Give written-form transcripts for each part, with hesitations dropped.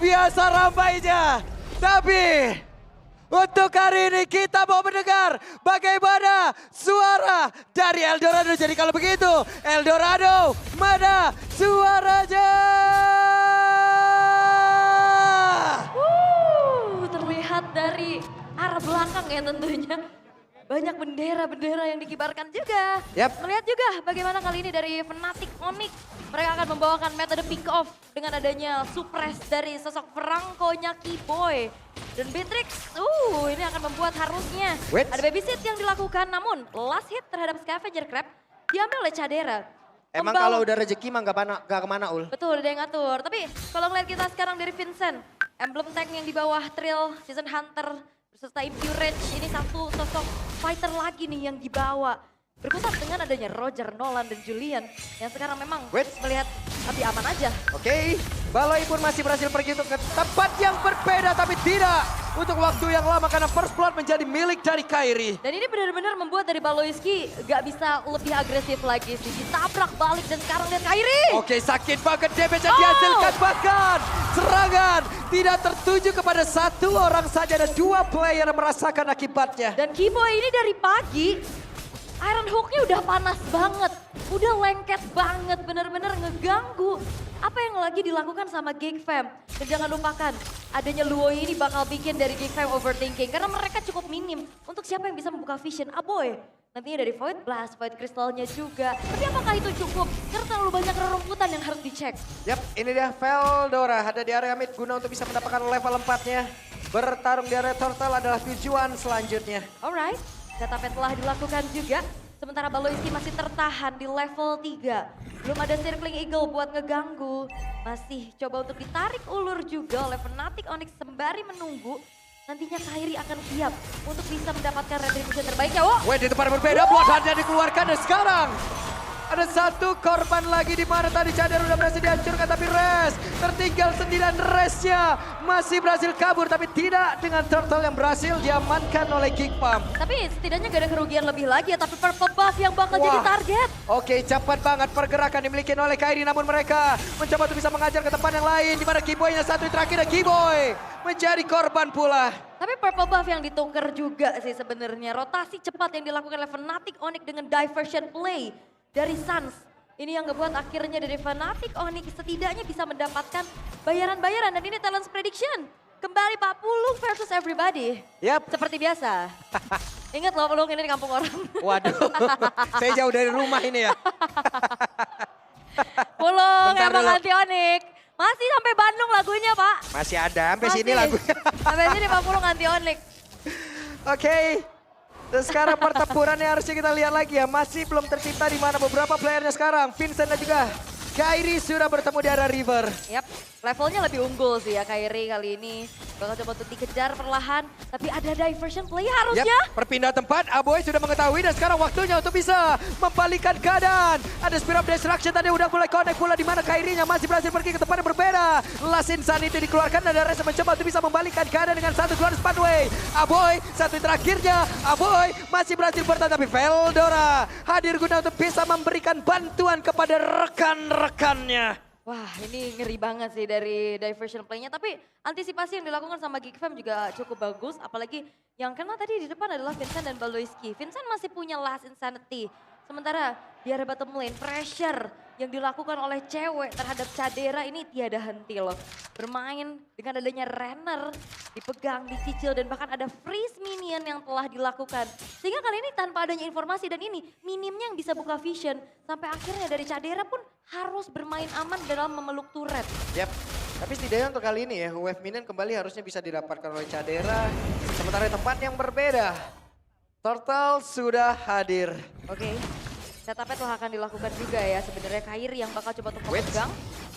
biasa ramainya. Tapi untuk hari ini kita mau mendengar bagaimana suara dari Eldorado. Jadi kalau begitu, Eldorado, mana suaranya? Terlihat dari arah belakang ya tentunya. Banyak bendera-bendera yang dikibarkan juga. Yap. Melihat juga bagaimana kali ini dari Fnatic Onyx. Mereka akan membawakan metode pick off dengan adanya suppress dari sosok Franco-nya Keyboy. Dan Beatrix, ini akan membuat harusnya Wait. ada babysit yang dilakukan. Namun last hit terhadap Scavenger Crab diambil oleh Cadera. Emang Membawa- kalau udah rezeki mah gak kemana Ul. Betul, ada yang ngatur. Tapi kalau ngeliat kita sekarang dari Vincent, emblem tag yang di bawah Trill, Season Hunter, beserta Impure Rage, ini satu sosok fighter lagi nih yang dibawa. Berkutat dengan adanya Roger, Nolan, dan Julian yang sekarang memang Wait. melihat lebih aman aja. Oke, Baloi pun masih berhasil pergi untuk ke tempat yang berbeda, tapi tidak untuk waktu yang lama karena first blood menjadi milik dari Kairi. Dan ini benar-benar membuat dari Baloiski gak bisa lebih agresif lagi sih. Ditabrak balik dan sekarang lihat Kairi. Oke, sakit banget damage yang dihasilkan, bahkan serangan tidak tertuju kepada satu orang saja, ada dua player yang merasakan akibatnya. Dan Keyboy ini dari pagi, Iron Hook-nya udah panas banget. Udah lengket banget, bener-bener ngeganggu. Apa yang lagi dilakukan sama Geek Fam. Dan jangan lupakan, adanya Luo ini bakal bikin dari Geek Fam overthinking. Karena mereka cukup minim untuk siapa yang bisa membuka vision. Aboy, nantinya dari Void Blast, Void Crystal-nya juga. Tapi apakah itu cukup? Karena terlalu banyak rerumputan yang harus dicek. Yap, ini dia Veldora ada di area mid guna untuk bisa mendapatkan level 4-nya. Bertarung di area turtle adalah tujuan selanjutnya. Alright, setup telah dilakukan juga. Sementara Baloiski masih tertahan di level 3. Belum ada Circling Eagle buat ngeganggu. Masih coba untuk ditarik ulur juga oleh Fnatic Onyx sembari menunggu. Nantinya Kairi akan siap untuk bisa mendapatkan retribution terbaiknya. Oh, Wait, di tempat yang berbeda, Bloodhound-nya dikeluarkan dan sekarang ada satu korban lagi di mana tadi Cadera udah berhasil dihancurkan, tapi Res tertinggal sendirian. Resnya masih berhasil kabur, tapi tidak dengan turtle yang berhasil diamankan oleh Geek Fam. tapi setidaknya gak ada kerugian lebih lagi ya. Tapi purple buff yang bakal jadi Wah. target. Oke, cepat banget pergerakan dimiliki oleh Kairi, namun mereka mencoba untuk bisa mengajar ke tempat yang lain, di mana Keyboy-nya satu yang terakhir, dan Keyboy menjadi korban pula. Tapi purple buff yang ditungker juga sih sebenarnya. Rotasi cepat yang dilakukan oleh Fnatic Onyx dengan diversion play dari Suns. Ini yang ngebuat akhirnya dari Fnatic Onyx setidaknya bisa mendapatkan bayaran-bayaran. Dan ini Talents Prediction. Kembali Pak Pulung versus everybody. Yap. Seperti biasa. Ingat loh Pulung ini di kampung orang. Waduh, saya jauh dari rumah ini ya. Pulung Bentar emang dulu. anti Onyx. Masih sampai Bandung lagunya Pak. Masih ada, sampai sini Masih. lagunya. Sampai sini Pak Pulung anti Onyx. Oke, dan sekarang pertempurannya harusnya kita lihat lagi ya. Masih belum tercipta di mana beberapa playernya sekarang. Vincent dan juga Kairi sudah bertemu di area river. Yap, levelnya lebih unggul sih ya Kairi kali ini. Bakal coba untuk dikejar perlahan, tapi ada diversion play harusnya. Yap, perpindah tempat, Aboy sudah mengetahui dan sekarang waktunya untuk bisa membalikan keadaan. Ada Spirit of Destruction tadi udah mulai connect pula di mana Kairinya masih berhasil pergi ke tempat yang berbeda. Last Insanity dikeluarkan dan ada Reza mencoba untuk bisa membalikan keadaan dengan satu keluar Spadway. Aboy, satu yang terakhirnya, Aboy masih berhasil bertahan tapi Veldora hadir guna untuk bisa memberikan bantuan kepada rekan-rekannya. Wah ini ngeri banget sih dari diversion play-nya. Tapi antisipasi yang dilakukan sama Geek Fam juga cukup bagus. Apalagi yang kena tadi di depan adalah Vincent dan Baloiski. Vincent masih punya Last Insanity. Sementara di area bottom lane pressure yang dilakukan oleh cewek terhadap Cadera ini tiada henti loh. Bermain dengan adanya Renner, dipegang, dicicil dan bahkan ada freeze minion yang telah dilakukan. Sehingga kali ini tanpa adanya informasi dan ini minimnya yang bisa buka vision. Sampai akhirnya dari Cadera pun harus bermain aman dalam memeluk turret. Yap, tapi setidaknya untuk kali ini ya, wave minion kembali harusnya bisa didapatkan oleh Cadera. Sementara di tempat yang berbeda, Turtle sudah hadir. Oke, setupnya telah akan dilakukan juga ya sebenarnya Kairi yang bakal coba untuk Wait. memegang.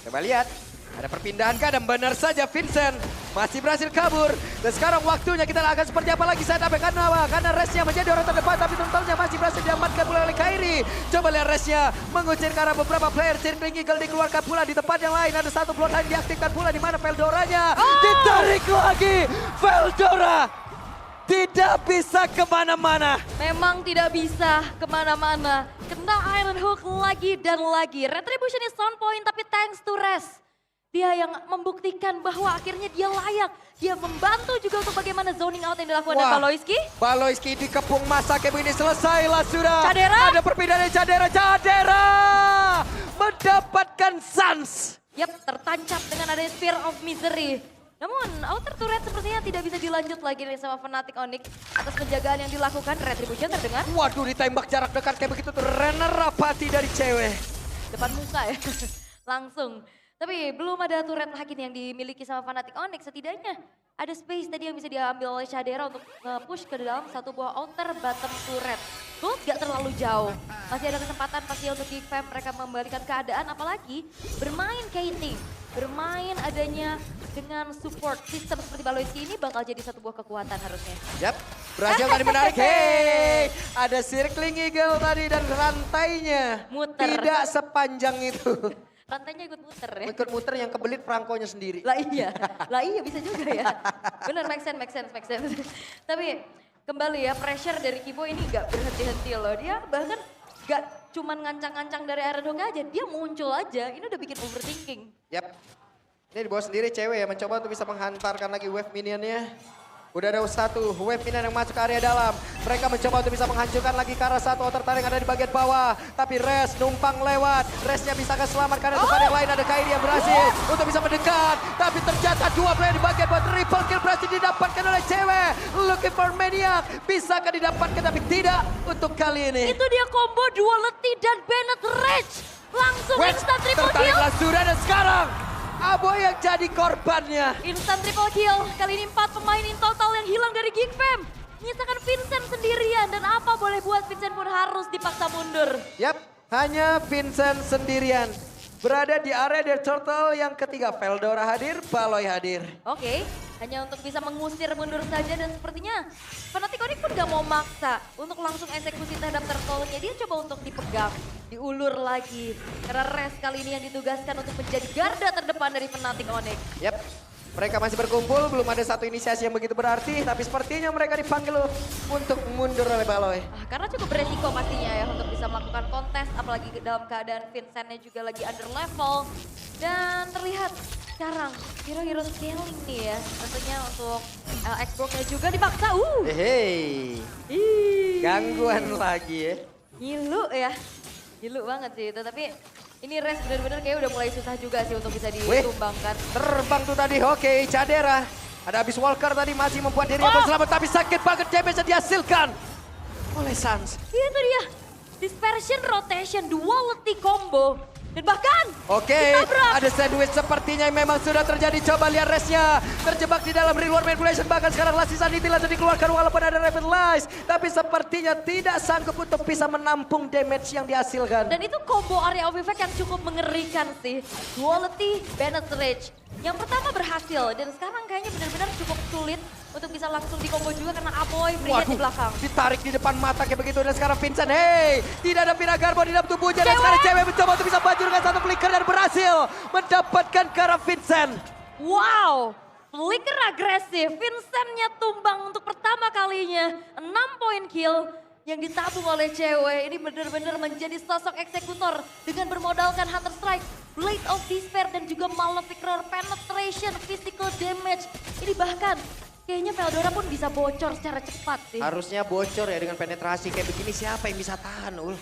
Coba lihat, ada perpindahan kah dan benar saja Vincent masih berhasil kabur. Dan sekarang waktunya kita akan seperti apa lagi setupnya karena Resnya menjadi orang terdepan tapi Turtle-nya masih berhasil diamankan pula oleh Kairi. Coba lihat Resnya mengucir ke arah beberapa player. Circling Eagle dikeluarkan pula di tempat yang lain. Ada satu Bloodhound diaktifkan pula di mana Veldoranya ditarik lagi. Veldora tidak bisa kemana-mana. Memang tidak bisa kemana-mana. Kena Iron Hook lagi dan lagi. Retribution is on point tapi thanks to Res. Dia yang membuktikan bahwa akhirnya dia layak. Dia membantu juga untuk bagaimana zoning out yang dilakukan oleh Baloyski. Baloyski dikepung masa game ini selesailah sudah. Cadera. Ada perpindahan dari Cadera. Cadera mendapatkan Sans. Yap, tertancap dengan adanya Spear of Misery. Namun outer turret sepertinya tidak bisa dilanjut lagi nih sama Fnatic Onyx. Atas penjagaan yang dilakukan, Retribution terdengar. Waduh, ditembak jarak dekat kayak begitu tuh. Renner Rapati dari cewek. Depan muka ya, langsung. Tapi belum ada turret lagi nih yang dimiliki sama Fnatic Onyx. Setidaknya ada space tadi yang bisa diambil oleh Cadera untuk push ke dalam satu buah outer bottom turret. Gold gak terlalu jauh. Masih ada kesempatan pasti untuk GiGFam mereka membalikan keadaan. Apalagi bermain Kating. Bermain adanya dengan support sistem seperti Baloyski ini bakal jadi satu buah kekuatan harusnya. Yap, berhasil tadi menarik. Hey, ada circling eagle tadi dan rantainya. Muter. Tidak sepanjang itu. Rantainya ikut muter ya. Ikut muter yang kebelit Franco-nya sendiri. Lah iya bisa juga ya. Bener, make sense. Tapi kembali ya, pressure dari Kibo ini gak berhenti-henti loh. Dia bahkan gak cuman ngancang-ngancang dari Iron Hook aja, dia muncul aja. Ini udah bikin overthinking. Yap, ini di bawah sendiri cewek ya, mencoba untuk bisa menghantarkan lagi wave minionnya. Udah ada satu wave minion yang masuk ke area dalam. Mereka mencoba untuk bisa menghancurkan lagi ke arah satu outer turret yang ada di bagian bawah. Tapi Res numpang lewat. Resnya bisa keselamatkan tempat yang lain. Ada Kairi yang berhasil untuk bisa mendekat. Tapi ternyata dua player di bagian bawah. Triple kill berhasil didapatkan oleh cewek. Looking for Maniac. Bisakah didapatkan tapi tidak untuk kali ini. Itu dia combo Duality dan Bennett Rage. Langsung instant triple kill. Tertariklah sudah dan sekarang Aboy yang jadi korbannya. Instant triple kill. Kali ini 4 pemain in total yang hilang dari GiGFam. Menyisakan Vincent sendirian. Dan apa boleh buat, Vincent pun harus dipaksa mundur. Yap, hanya Vincent sendirian. Berada di area The Turtle yang ketiga. Veldora hadir, Baloy hadir. Oke, hanya untuk bisa mengusir mundur saja. Dan sepertinya Fnatic Onyx pun gak mau maksa untuk langsung eksekusi terhadap turtle-nya. Dia coba untuk dipegang, diulur lagi. Karena Res kali ini yang ditugaskan untuk menjadi garda terdepan dari Fnatic Onyx. Yap, mereka masih berkumpul, belum ada satu inisiasi yang begitu berarti. Tapi sepertinya mereka dipanggil untuk mundur oleh Baloy. Karena cukup beresiko pastinya ya untuk bisa melakukan kontes. Apalagi dalam keadaan Vincentnya juga lagi under level. Dan terlihat sekarang hero-hero scaling nih ya. Tentunya untuk Xbox-nya juga dipaksa. Hei, gangguan lagi ya. Ngilu ya. Ngilu banget sih itu. Tapi ini Res benar-benar kayak udah mulai susah juga sih untuk bisa ditumbangkan. Terbang tuh tadi, oke Cadera. Ada Abyss Walker tadi masih membuat dirinya berselamat. Tapi sakit banget damage yang dihasilkan oleh Sans. Itu dia. Dispersion rotation duality combo. Dan bahkan oke, ada sandwich sepertinya yang memang sudah terjadi. Coba lihat Resnya terjebak di dalam reward manipulation. Bahkan sekarang Lassie Sanity langsung dikeluarkan walaupun ada Revitalize. Tapi sepertinya tidak sanggup untuk bisa menampung damage yang dihasilkan. Dan itu combo area of effect yang cukup mengerikan sih. Duality, Bennett Rage. Yang pertama berhasil dan sekarang kayaknya benar-benar cukup sulit untuk bisa langsung di combo juga karena Aboy free hit di belakang. Ditarik di depan mata kayak begitu dan sekarang Vincent, hey, tidak ada Viragarbo di dalam tubuhnya dan sekarang cewek mencoba untuk bisa maju dengan satu flicker dan berhasil mendapatkan ke arah Vincent. Wow, flicker agresif, Vincentnya tumbang untuk pertama kalinya, 6 point kill yang ditabung oleh cewek. Ini benar-benar menjadi sosok eksekutor dengan bermodalkan Hunter Strike, Blade of Despair dan juga Malefic Roar, Penetration, Physical Damage. Ini bahkan kayaknya Veldora pun bisa bocor secara cepat sih. Harusnya bocor ya dengan penetrasi kayak begini, siapa yang bisa tahan Ul?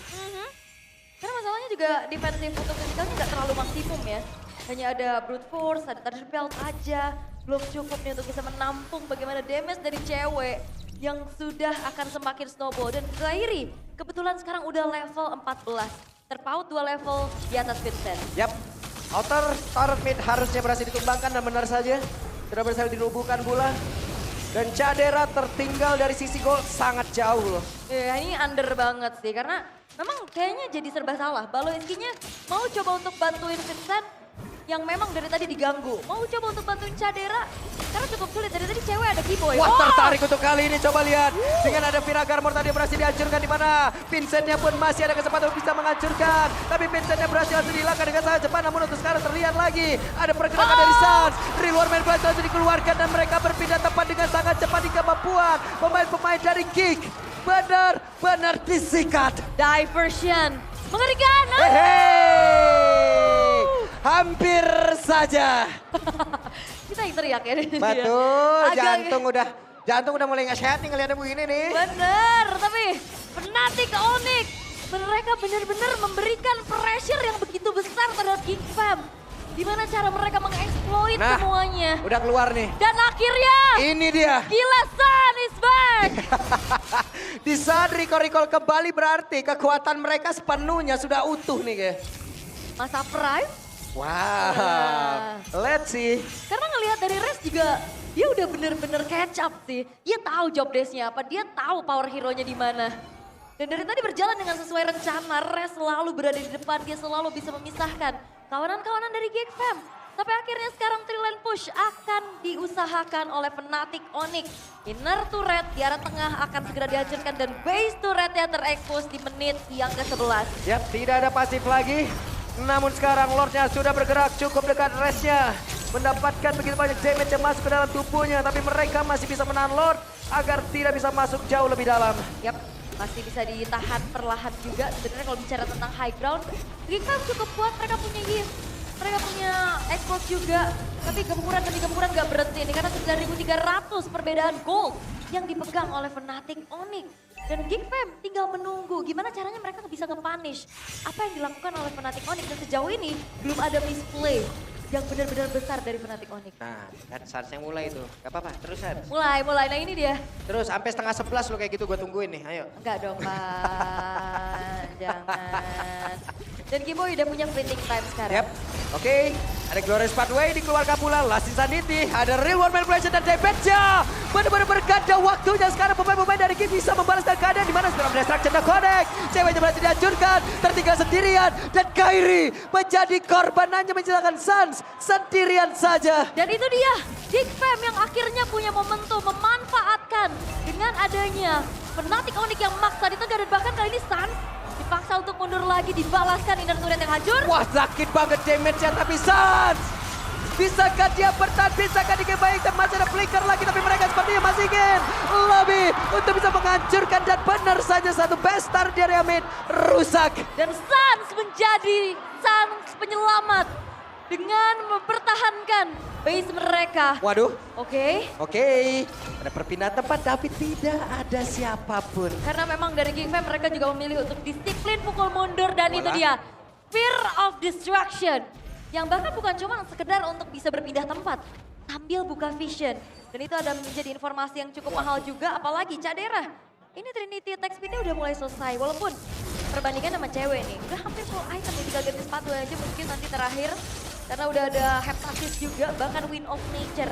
Karena masalahnya juga defensif untuk physikalnya nggak terlalu maksimum ya. Hanya ada Brute Force, ada Thunder Belt aja. Belum cukup nih untuk bisa menampung bagaimana damage dari cewek yang sudah akan semakin snowball. Dan Kairi kebetulan sekarang udah level 14. Terpaut 2 level di atas Vincent. Yap, outer turret mid harusnya berhasil ditumbangkan dan benar saja. Sudah berhasil dirubuhkan pula. Dan Cadera tertinggal dari sisi gol sangat jauh loh. Ya ini under banget sih karena memang kayaknya jadi serba salah. Baloyski-nya mau coba untuk bantuin Vincent yang memang dari tadi diganggu. Mau coba untuk bantuin Cadera karena cukup sulit. Dari tadi cewek ada Kiboy. Wah, tertarik untuk kali ini, coba lihat. Dengan ada Viragarmor tadi berhasil dihancurkan di mana. Vincentnya pun masih ada kesempatan untuk bisa menghancurkan. Tapi Vincentnya berhasil langsung dihilangkan dengan sangat cepat. Namun untuk sekarang terlihat lagi ada pergerakan dari Sans. Reward manipulation langsung dikeluarkan dan mereka berpindah tempat dengan sangat cepat hingga membuat pemain-pemain dari Geek benar-benar disikat. Diversion. Mengerikan. Hey! hampir saja. Kita yang teriak ya. Betul, Agak- jantung udah mulai nggak sehat nih ngeliatnya begini nih. Bener, tapi Fnatic Onyx. Mereka benar-benar memberikan pressure yang begitu besar terhadap Geek Fam. Gimana cara mereka mengeksploit Nah, semuanya. udah keluar nih. Dan akhirnya, Ini dia. gila Sun is back. Di saat recall kembali berarti kekuatan mereka sepenuhnya sudah utuh nih kayak. Masa Prime, Wow, let's see. karena ngelihat dari Res juga, dia udah bener-bener catch up sih. Dia tahu job desk-nya apa, dia tahu power hero-nya di mana. Dan dari tadi berjalan dengan sesuai rencana, Res selalu berada di depan, dia selalu bisa memisahkan kawanan-kawanan dari Geek Fam. Tapi akhirnya sekarang Trilane push akan diusahakan oleh Fnatic Onyx. Inner turret di arah tengah akan segera dihancurkan dan base turretnya terekspos di menit yang ke-11. Yap, tidak ada pasif lagi. Namun sekarang Lordnya sudah bergerak cukup dekat Resnya. Mendapatkan begitu banyak damage yang masuk ke dalam tubuhnya. Tapi mereka masih bisa menahan Lord agar tidak bisa masuk jauh lebih dalam. Yap, masih bisa ditahan perlahan juga. Sebenarnya kalau bicara tentang high ground, Geek Fam cukup kuat, mereka punya heal. Mereka punya exploit juga. Tapi gempuran demi gempuran gak berhenti ini karena 9.300 perbedaan gold yang dipegang oleh Fnatic Onyx. Dan Geek Fam tinggal menunggu gimana caranya mereka bisa nge-punish apa yang dilakukan oleh Fnatic Onyx. Dan sejauh ini belum ada misplay yang benar-benar besar dari Fnatic Onyx. Nah, kan saatnya mulai itu. Gak apa-apa, terus Hans. Mulai, nah ini dia. Terus sampai setengah 11 lo kayak gitu gue tungguin nih, ayo. Enggak dong, Pak. Jangan. Dan Giboy udah punya fleeting time sekarang. Yap, oke. Ada Glorious Pathway dikeluarkan pula. Last Insanity, ada Real World Manipulation dan damage-nya. Benar-benar berganda waktunya sekarang pemain-pemain dari Geek bisa membalaskan keadaan di mana sekarang Destruction dan Connect. Ceweknya berhasil dihancurkan, tertinggal sendirian. Dan Kairi menjadi korban hanya menciptakan Suns sendirian saja. Dan itu dia, Geek Fam yang akhirnya punya momentum memanfaatkan dengan adanya Fnatic Onyx yang maksa di tengah dan bahkan kali ini Suns dipaksa untuk mundur lagi, dibalaskan inner turret yang hancur. Wah, sakit banget damage-nya tapi Suns. Bisakah dia bertahan, bisakah dikebaikkan, masih ada flicker lagi tapi mereka sepertinya masih ingin lebih untuk bisa menghancurkan dan benar saja satu best star di area mid rusak. Dan Suns menjadi Suns penyelamat dengan mempertahankan base mereka. Waduh, Oke. oke. Ada perpindahan tempat tapi tidak ada siapapun. Karena memang dari Geek Fam mereka juga memilih untuk disiplin pukul mundur dan itu Walah. dia. Fear of Destruction. Yang bahkan bukan cuma sekedar untuk bisa berpindah tempat. Sambil buka vision. Dan itu ada menjadi informasi yang cukup mahal juga apalagi Cadera. Ini Trinity attack speed-nya udah mulai selesai. Walaupun perbandingan sama cewek nih. Udah hampir full item nih, tinggal ganti sepatu aja mungkin nanti terakhir. Karena udah ada Heptasis juga bahkan Wind of Nature.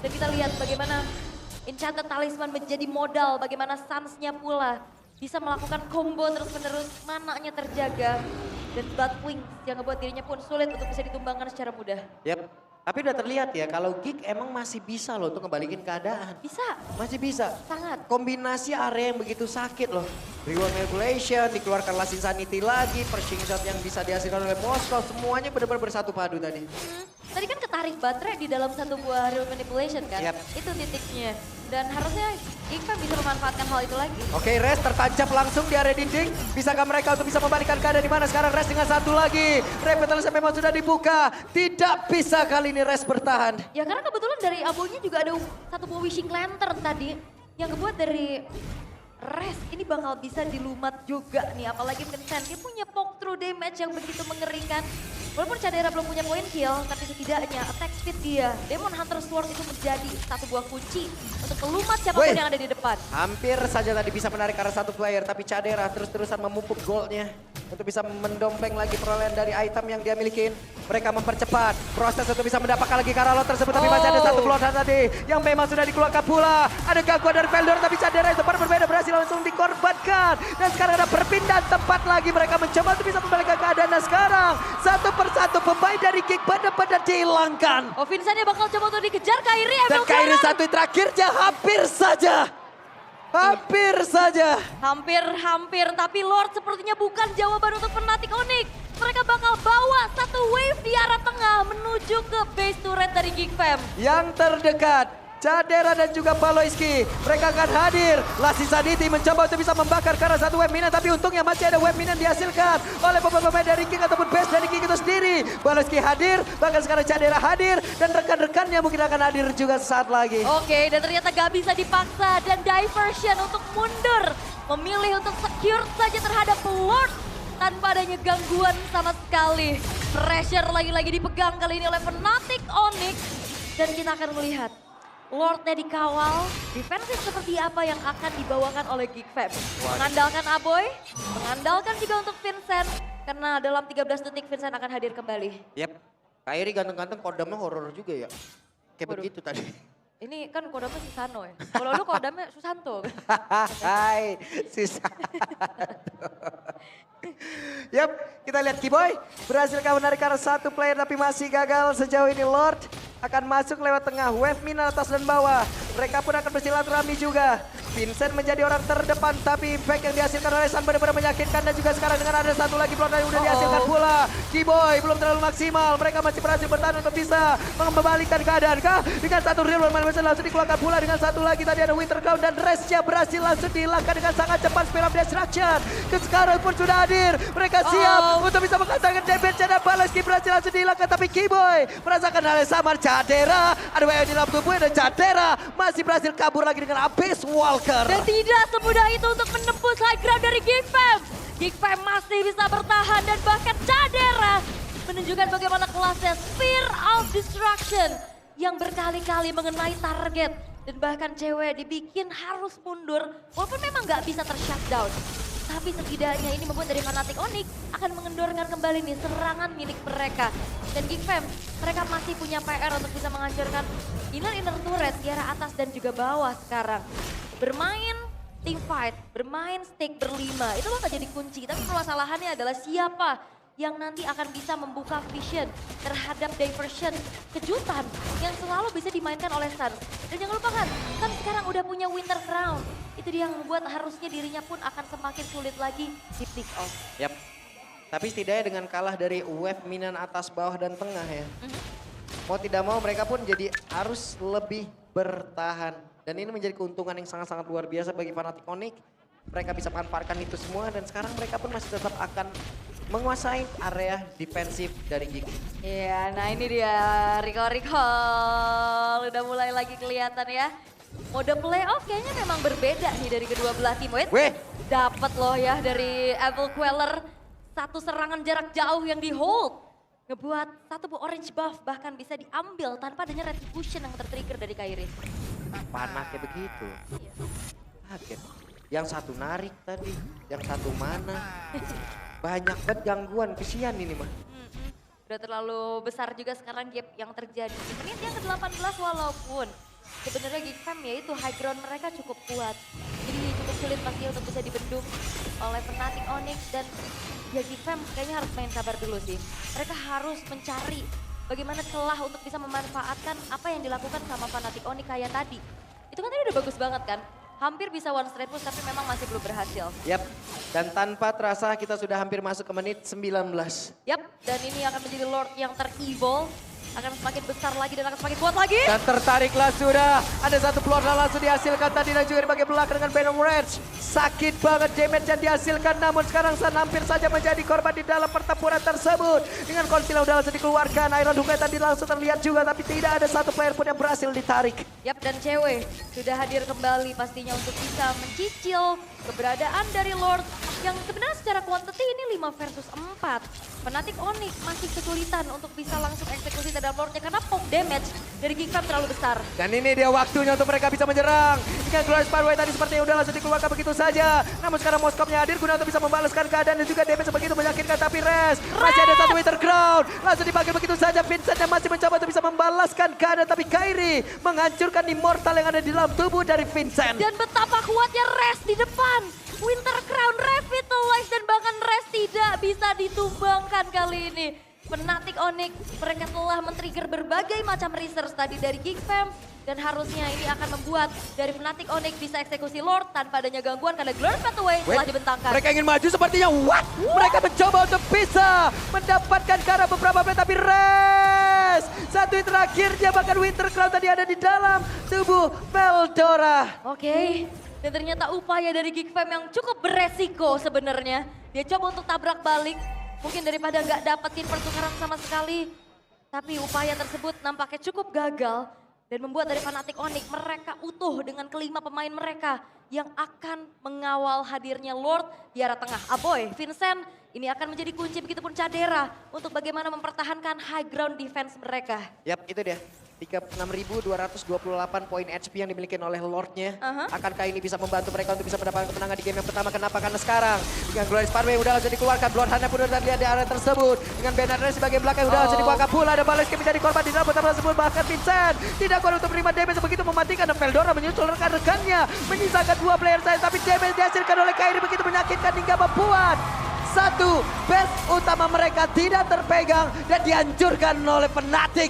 Dan kita lihat bagaimana Enchanted Talisman menjadi modal, bagaimana Suns-nya pula bisa melakukan combo terus-menerus, mananya terjaga. Dan Bloodwings yang ngebuat dirinya pun sulit untuk bisa ditumbangkan secara mudah. Yap, tapi udah terlihat ya kalau Geek emang masih bisa loh untuk ngebalikin keadaan. Bisa, Masih bisa. sangat. Kombinasi area yang begitu sakit loh. Reward Manipulation, dikeluarkan Last Insanity lagi, Pershing Shot yang bisa dihasilkan oleh Moskow, semuanya benar-benar bersatu padu tadi. Tadi kan ketarik baterai di dalam satu buah Real Manipulation kan? Yap. Itu titiknya. Dan harusnya Geekfam bisa memanfaatkan hal itu lagi. Oke, Res tertancap langsung di area dinding. Bisakah mereka untuk bisa membalikkan keadaan di mana sekarang Res dengan satu lagi. Revitalism memang sudah dibuka. Tidak bisa kali ini Res bertahan. Ya karena kebetulan dari abunya juga ada satu buah Wishing Lantern tadi. Yang kebuat dari Res ini bakal bisa dilumat juga nih. Apalagi Vincent, dia punya poke through damage yang begitu mengerikan. Walaupun Cadera belum punya point kill, tapi setidaknya attack speed dia, Demon Hunter Sword itu menjadi satu buah kunci untuk melumat siapapun Wih. yang ada di depan. Hampir saja tadi bisa menarik arah satu player. Tapi Cadera terus-terusan memupuk goldnya. Untuk bisa mendompeng lagi perolehan dari item yang dia milikin. Mereka mempercepat proses untuk bisa mendapatkan lagi Karalot tersebut. Tapi masih ada satu Bloodhound tadi yang memang sudah dikeluarkan pula. Ada gangguan dari Veldor tapi Cadera itu berbeda berhasil langsung dikorbankan. Dan sekarang ada perpindahan tempat lagi. Mereka mencoba untuk bisa membalikkan keadaan. Dan sekarang satu persatu pemain dari Geek benar-benar dihilangkan. Oh Vincent-nya bakal coba untuk dikejar Kairi. Dan Emil Kairi sekarang. satu terakhirnya hampir saja. Hampir saja. Hampir, tapi Lord sepertinya bukan jawaban untuk Fnatic Onyx. Mereka bakal bawa satu wave di arah tengah menuju ke base turret dari Geek Fam. Yang terdekat Cadera dan juga Paloiski. Mereka akan hadir. Lassi Sanity mencoba untuk bisa membakar karena satu wave minion. Tapi untungnya masih ada wave minion dihasilkan oleh beberapa pemain dari King ataupun base dari King itu sendiri. Paloiski hadir, bahkan sekarang Cadera hadir. Dan rekan-rekannya mungkin akan hadir juga sesaat lagi. Oke, dan ternyata gak bisa dipaksa dan Diversion untuk mundur. Memilih untuk secure saja terhadap Lord tanpa adanya gangguan sama sekali. Pressure lagi-lagi dipegang kali ini oleh Fnatic Onyx. Dan kita akan melihat Lordnya dikawal, defensif seperti apa yang akan dibawakan oleh GigFam. Mengandalkan Aboy, mengandalkan juga untuk Vincent. Karena dalam 13 detik Vincent akan hadir kembali. Yap, Kairi ganteng-ganteng kodamnya horor juga ya. Kayak begitu tadi. Ini kan kodamnya Susano ya. Kalau lu kodamnya Susanto. Hai, Susanto. Yap, kita lihat Kiboy berhasil menarik karena satu player tapi masih gagal sejauh ini. Lord akan masuk lewat tengah, wave minion atas dan bawah. Mereka pun akan bersilaturahmi juga. Vincent menjadi orang terdepan tapi impact yang dihasilkan oleh Sun benar-benar menyakitkan. Dan juga sekarang dengan ada satu lagi plot yang udah dihasilkan pula. Kiboy belum terlalu maksimal, mereka masih berhasil bertahan untuk bisa membalikkan keadaan kah? Dengan satu real one langsung dikeluarkan pula. Dengan satu lagi tadi ada Winter Crown dan restnya berhasil langsung dihilangkan dengan sangat cepat. Spear of Destruction sekarang pun sudah hadir. Mereka siap untuk bisa mengatakan damage dan Paloiski berhasil langsung dihilangkan. Tapi Kiboy merasakan hal yang sama. Cadera, ada WM di dalam tubuhnya dan Cadera masih berhasil kabur lagi dengan Abyss Walker. Dan tidak semudah itu untuk menembus high ground dari GigFam. GigFam masih bisa bertahan dan bahkan Cadera menunjukkan bagaimana kelasnya Spear of Destruction yang berkali-kali mengenai target. Dan bahkan cewek dibikin harus mundur walaupun memang nggak bisa ter-shutdown. Tapi setidaknya ini membuat dari Fnatic Onyx akan mengendorkan kembali nih serangan milik mereka. Dan GigFam, mereka masih punya PR untuk bisa menghancurkan inner turret di arah atas dan juga bawah sekarang. Bermain team fight, bermain stake berlima, itu bakal jadi kunci. Tapi permasalahannya adalah siapa yang nanti akan bisa membuka vision terhadap Diversion, kejutan yang selalu bisa dimainkan oleh Sun. Dan jangan lupakan, Sun sekarang udah punya Winter Crown. Itu dia yang membuat harusnya dirinya pun akan semakin sulit lagi di pick off. Yap, tapi setidaknya dengan kalah dari wave minion atas, bawah, dan tengah ya. Mau tidak mau mereka pun jadi harus lebih bertahan. Dan ini menjadi keuntungan yang sangat-sangat luar biasa bagi Fnatic Onyx. Mereka bisa manfaatkan itu semua dan sekarang mereka pun masih tetap akan menguasai area defensif dari Gig. Iya, nah ini dia recall udah mulai lagi kelihatan ya. Mode playoff kayaknya memang berbeda nih dari kedua belah tim. Weh, dapat loh ya dari Evil Queller satu serangan jarak jauh yang di hold. Ngebuat satu orange buff bahkan bisa diambil tanpa adanya retribution yang tertrigger dari Kairi. panah kayak begitu. Iya. Kaget. Yang satu narik tadi, yang satu mana. Banyak banget gangguan, kesian ini mah. Udah terlalu besar juga sekarang gap yang terjadi. Di menit yang ke-18 walaupun sebenarnya GigFam ya itu high ground mereka cukup kuat. Jadi cukup sulit pasti untuk bisa dibendung oleh Fnatic Onyx dan ya GigFam kayaknya harus main sabar dulu sih. Mereka harus mencari bagaimana celah untuk bisa memanfaatkan apa yang dilakukan sama Fnatic Onyx kayak tadi. Itu kan tadi udah bagus banget kan? Hampir bisa one straight push tapi memang masih belum berhasil. Yap, dan tanpa terasa kita sudah hampir masuk ke menit 19. Yap, dan ini akan menjadi Lord yang ter-evolve. Akan semakin besar lagi dan akan semakin kuat lagi. Dan tertariklah sudah. Ada satu plot langsung dihasilkan tadi dan juga di bagian belakang dengan Venom Rage. Sakit banget damage yang dihasilkan namun sekarang Sun hampir saja menjadi korban di dalam pertempuran tersebut. Dengan konsil yang udah langsung dikeluarkan. Iron Hook tadi langsung terlihat juga tapi tidak ada satu player pun yang berhasil ditarik. Yap, dan cewek sudah hadir kembali pastinya untuk bisa mencicil keberadaan dari Lord. Yang sebenarnya secara quantity ini 5 versus 4. Fnatic Onyx masih kesulitan untuk bisa langsung eksekusi terhadap Lordnya karena poke damage dari GigFam terlalu besar. Dan ini dia waktunya untuk mereka bisa menyerang. Dengan Glorious Pathway tadi sepertinya udah langsung dikeluarkan begitu saja. Namun sekarang Moskopnya hadir guna untuk bisa membalaskan keadaan dan juga damage begitu menyakitkan. Tapi masih ada satu Winter Crown. Langsung dipakai begitu saja. Vincent yang masih mencoba untuk bisa membalaskan keadaan. Tapi Kairi menghancurkan immortal yang ada di dalam tubuh dari Vincent. Dan betapa kuatnya Rest di depan. Winter Crown revitalize dan bahkan Rest tidak bisa ditumbangkan kali ini. Fnatic Onyx mereka telah men-trigger berbagai macam research tadi dari GigFam. Dan harusnya ini akan membuat dari Fnatic Onyx bisa eksekusi Lord tanpa adanya gangguan karena Glorious Pathway telah dibentangkan. Mereka ingin maju sepertinya. What? Mereka mencoba untuk bisa mendapatkan ke arah beberapa play tapi Flash. Satu hit terakhirnya bahkan Winter Crown tadi ada di dalam tubuh Veldora. Oke, dan ternyata upaya dari Geek Fam yang cukup beresiko sebenarnya. Dia coba untuk tabrak balik, mungkin daripada nggak dapetin pertukaran sama sekali. Tapi upaya tersebut nampaknya cukup gagal dan membuat dari Fnatic Onyx mereka utuh dengan kelima pemain mereka yang akan mengawal hadirnya Lord di arah tengah. Aboy, Vincent, ini akan menjadi kunci begitupun Cadera untuk bagaimana mempertahankan high ground defense mereka. Yap, itu dia. 36.228 poin HP yang dimiliki oleh Lordnya. Akankah ini bisa membantu mereka untuk bisa mendapatkan kemenangan di game yang pertama? Kenapa? Karena sekarang dengan Glorious Pathway udah langsung dikeluarkan. Bloodhound pun udah terlihat di area tersebut. Dengan Bernard sebagai belakang udah langsung dibuangkan pula. Ada Balas Kemi dari korban di dalam pertama tersebut. Bahkan Vincent tidak kuat untuk menerima damage begitu mematikan. Dan Veldora menyusul rekan-rekannya. Menyisakan 2 player saja. Tapi damage dihasilkan oleh Kairi begitu menyakitkan hingga membuat satu base utama mereka tidak terpegang dan dihancurkan oleh Fnatic.